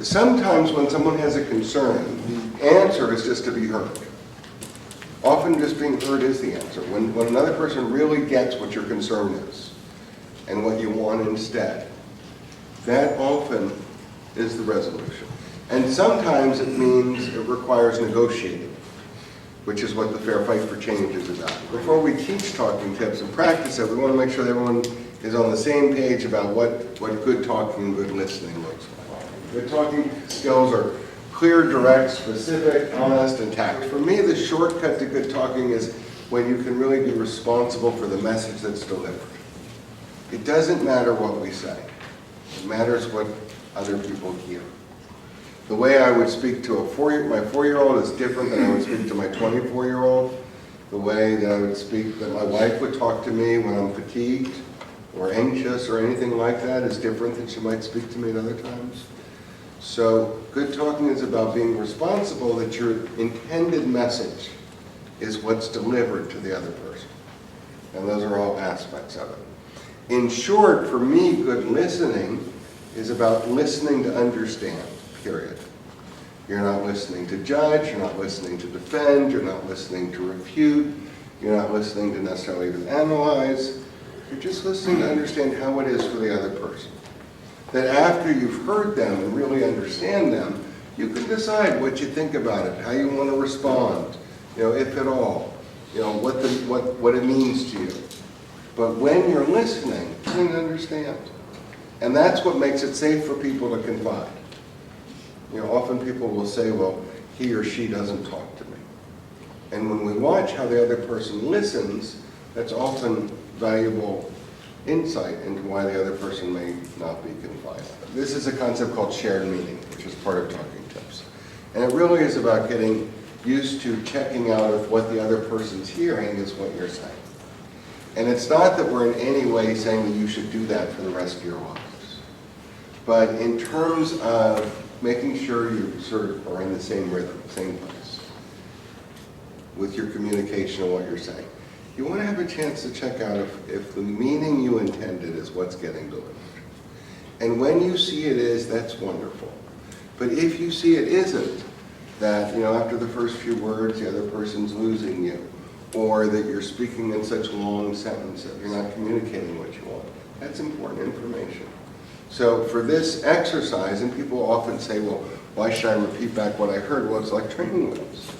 Sometimes when someone has a concern, the answer is just to be heard. Often just being heard is the answer. When another person really gets what your concern is and what you want instead, that often is the resolution. And sometimes it means it requires negotiating, which is what the Fair Fight for Change is about. Before we teach talking tips and practice it, we want to make sure that everyone is on the same page about what good talking and good listening looks like. Good talking skills are clear, direct, specific, honest, and tact. For me, the shortcut to good talking is when you can really be responsible for the message that's delivered. It doesn't matter what we say. It matters what other people hear. The way I would speak to my 4-year-old is different than I would speak to my 24-year-old. The way that my wife would talk to me when I'm fatigued or anxious or anything like that is different than she might speak to me at other times. So good talking is about being responsible that your intended message is what's delivered to the other person. And those are all aspects of it. In short, for me, good listening is about listening to understand, period. You're not listening to judge, you're not listening to defend, you're not listening to refute, you're not listening to necessarily even analyze. You're just listening to understand how it is for the other person. That after you've heard them and really understand them, you can decide what you think about it, how you want to respond, if at all, what it means to you. But when you're listening, you can understand. And that's what makes it safe for people to confide. Often people will say, well, he or she doesn't talk to me. And when we watch how the other person listens, that's often valuable insight into why the other person may not be confiding. This is a concept called shared meaning, which is part of talking tips. And it really is about getting used to checking out if what the other person's hearing is what you're saying. And it's not that we're in any way saying that you should do that for the rest of your lives. But in terms of making sure you sort of are in the same rhythm, same place, with your communication and what you're saying. You want to have a chance to check out if the meaning you intended is what's getting delivered. And when you see it is, that's wonderful. But if you see it isn't, that after the first few words the other person's losing you, or that you're speaking in such long sentences, you're not communicating what you want, that's important information. So for this exercise, and people often say, well, why should I repeat back what I heard? Well, it's like training wheels.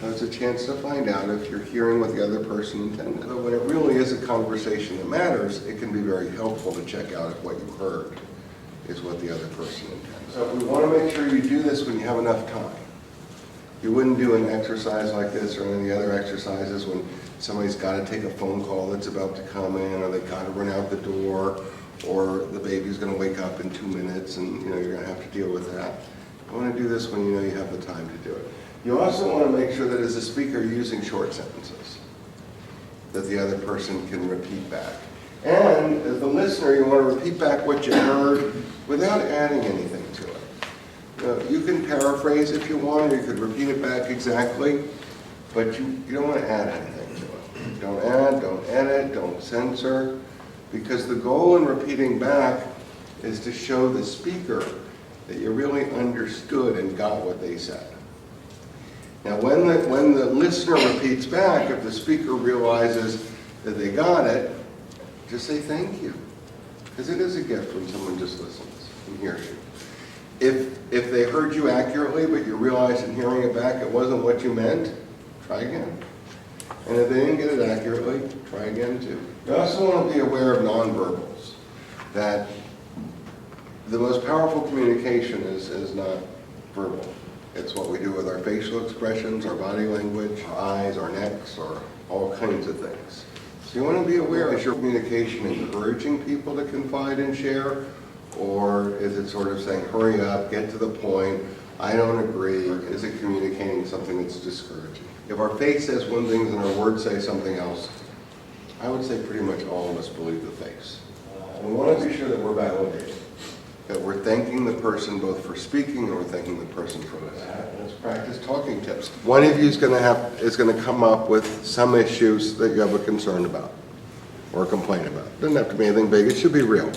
It's a chance to find out if you're hearing what the other person intended. But when it really is a conversation that matters, it can be very helpful to check out if what you heard is what the other person intended. So we want to make sure you do this when you have enough time. You wouldn't do an exercise like this or any of the other exercises when somebody's got to take a phone call that's about to come in, or they've got to run out the door, or the baby's going to wake up in 2 minutes and you're going to have to deal with that. You want to do this when you know you have the time to do it. You also want to make sure that as a speaker you're using short sentences that the other person can repeat back. And as the listener, you want to repeat back what you heard without adding anything to it. You can paraphrase if you want, or you could repeat it back exactly, but you don't want to add anything to it. Don't add, don't edit, don't censor, because the goal in repeating back is to show the speaker that you really understood and got what they said. Now, when the listener repeats back, if the speaker realizes that they got it, just say thank you, because it is a gift when someone just listens and hears you. If they heard you accurately, but you realized in hearing it back it wasn't what you meant, try again. And if they didn't get it accurately, try again too. You also want to be aware of nonverbals, that the most powerful communication is not verbal. It's what we do with our facial expressions, our body language, our eyes, our necks, or all kinds of things. So you want to be aware, is your communication encouraging people to confide and share, or is it sort of saying, hurry up, get to the point, I don't agree, or is it communicating something that's discouraging? If our face says one thing and our words say something else, I would say pretty much all of us believe the face. We want to be sure that we're validating, that we're thanking the person both for speaking and we're thanking the person for listening. Let's practice talking tips. One of you is going to come up with some issues that you have a concern about or a complaint about. It doesn't have to be anything big. It should be real.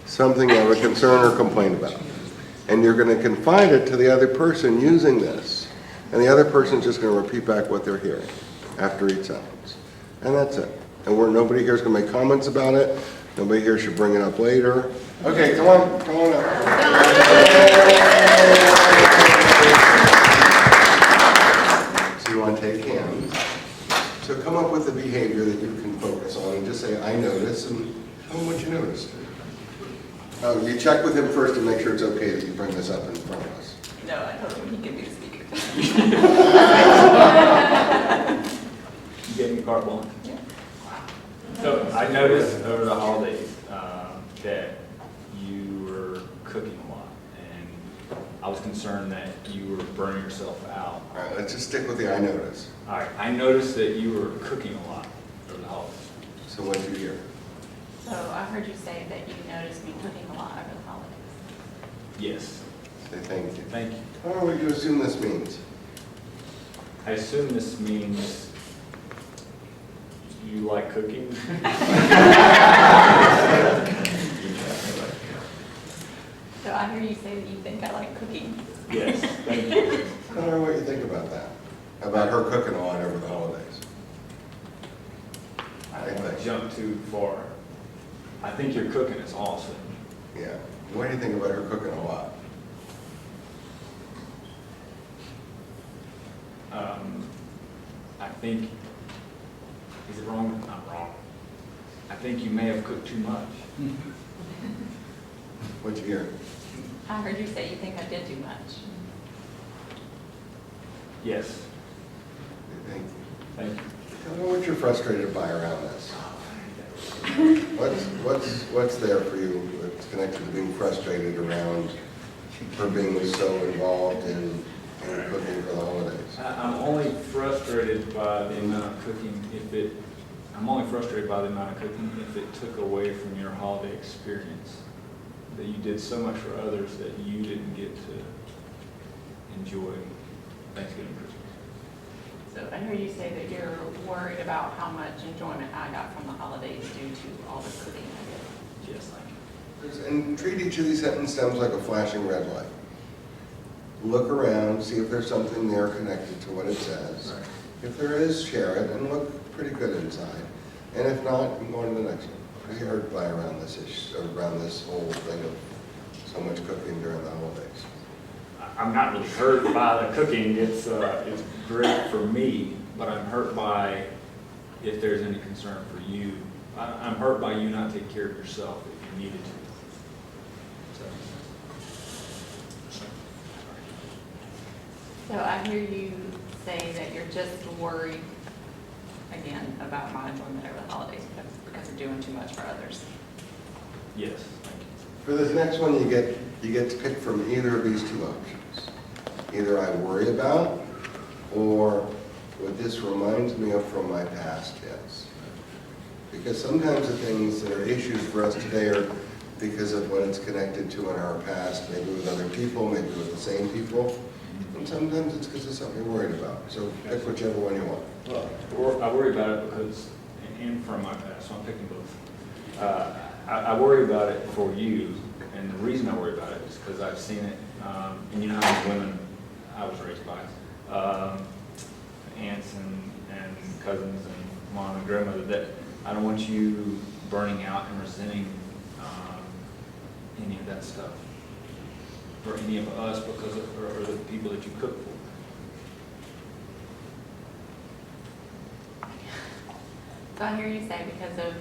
Something you have a concern or complaint about. And you're going to confide it to the other person using this. And the other person's just going to repeat back what they're hearing after each sentence. And that's it. And nobody here is going to make comments about it. Nobody here should bring it up later. Okay, come on up. So you want to take hands. So come up with a behavior that you can focus on and just say, I notice, and tell them what you noticed. You check with him first to make sure it's okay that you bring this up in front of us. No, I told him he could be the speaker. You gave me carte blanche. Yeah. So I noticed over the holidays that you were cooking a lot, and I was concerned that you were burning yourself out. All right, let's just stick with the I notice. All right, I noticed that you were cooking a lot over the holidays. So what did you hear? So I heard you say that you noticed me cooking a lot over the holidays. Yes. Say thank you. Thank you. What would you assume this means? I assume this means you like cooking. So I hear you say that you think I like cooking. Yes, thank you. I don't know what you think about that. About her cooking a lot over the holidays. I don't want to jump too far. I think your cooking is awesome. Yeah. What do you think about her cooking a lot? I think, is it wrong? Not wrong. I think you may have cooked too much. What'd you hear? I heard you say you think I did too much. Yes, Thank you. thank you. Tell me what you're frustrated by around this. What's there for you that's connected to being frustrated around her being so involved in cooking for the holidays? I'm only frustrated by the amount of cooking if it took away from your holiday experience. That you did so much for others that you didn't get to enjoy Thanksgiving, Christmas. So I hear you say that you're worried about how much enjoyment I got from the holidays due to all the cooking I did. Yes, thank you. And treat each of these sentence stems like a flashing red light. Look around, see if there's something there connected to what it says. Right. If there is, share it and look pretty good inside. And if not, you can go on to the next one. Are you hurt by around this issue, around this whole thing of so much cooking during the holidays? I'm not really hurt by the cooking. It's great for me, but I'm hurt by if there's any concern for you. I'm hurt by you not taking care of yourself if you needed to. So I hear you say that you're just worried, again, about my enjoyment over the holidays because of doing too much for others. Yes, thank you. For this next one, you get to pick from either of these two options. Either I worry about, or what this reminds me of from my past is. Because sometimes the things that are issues for us today are because of what it's connected to in our past, maybe with other people, maybe with the same people. And sometimes it's because of something you're worried about. So pick whichever one you want. Well, I worry about it because, and from my past, so I'm picking both. I worry about it for you, and the reason I worry about it is because I've seen it, and you know how many women I was raised by, aunts and cousins and mom and grandmother, that I don't want you burning out and resenting any of that stuff, or any of us because of or the people that you cook for. So I hear you say because of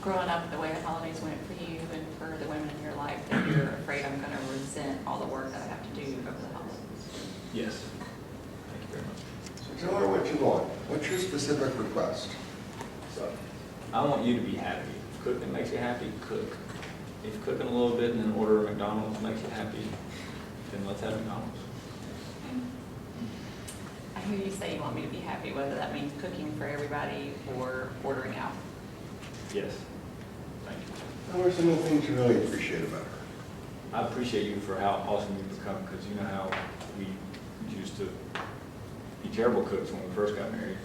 growing up the way the holidays went for you and for the women in your life, that you're afraid I'm going to resent all the work that I have to do over the holidays. Yes. Thank you very much. So tell her what you want. What's your specific request? So, I want you to be happy. If cooking makes you happy, cook. If cooking a little bit and then order a McDonald's makes you happy, then let's have McDonald's. I hear you say you want me to be happy, whether that means cooking for everybody or ordering out. Yes. Thank you. What are some of the things you really appreciate about her? I appreciate you for how awesome you've become, because you know how we used to be terrible cooks when we first got married.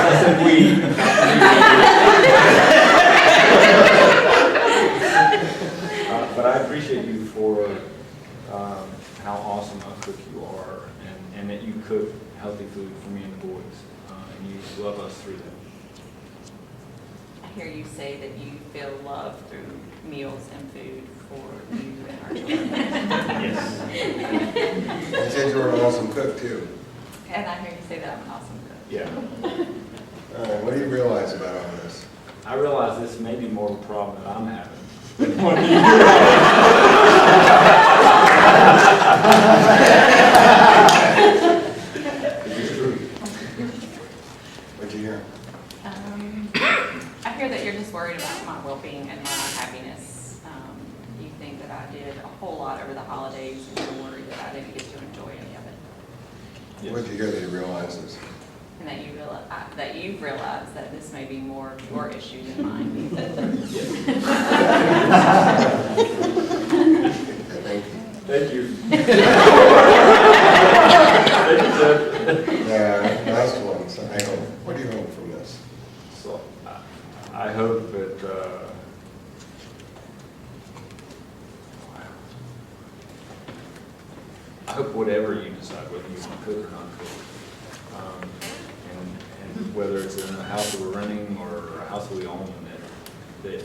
I said we. for how awesome a cook you are, and that you cook healthy food for me and the boys, and you love us through that. I hear you say that you feel love through meals and food for you and our children. Yes. I said you're an awesome cook too. And I hear you say that I'm an awesome cook. Yeah. All right, what do you realize about all this? I realize this may be more of a problem that I'm having than one of you. It's true. What'd you hear? I hear that you're just worried about my well-being and my happiness. You think that I did a whole lot over the holidays, and you're worried that I didn't get to enjoy any of it. Yes. What'd you hear that he realizes? And that you've realized that this may be more of your issue than mine. Thank you. Thank you. Thank you, Seth. Yeah, nice one. So I hope, what do you hope from this? So, I hope that, I hope whatever you decide, whether you want to cook or not cook, and whether it's in a house that we're renting or a house that we own, that you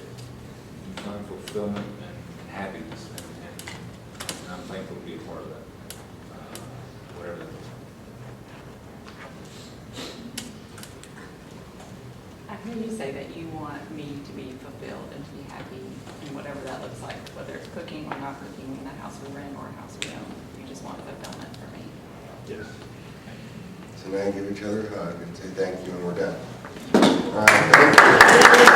find fulfillment and happiness, and I'm thankful to be a part of that, whatever that looks like. I hear you say that you want me to be fulfilled and to be happy in whatever that looks like, whether it's cooking or not cooking in a house we rent or a house we own. You just want fulfillment for me. Yes. So now give each other a hug and say thank you and we're done. All right, thank you.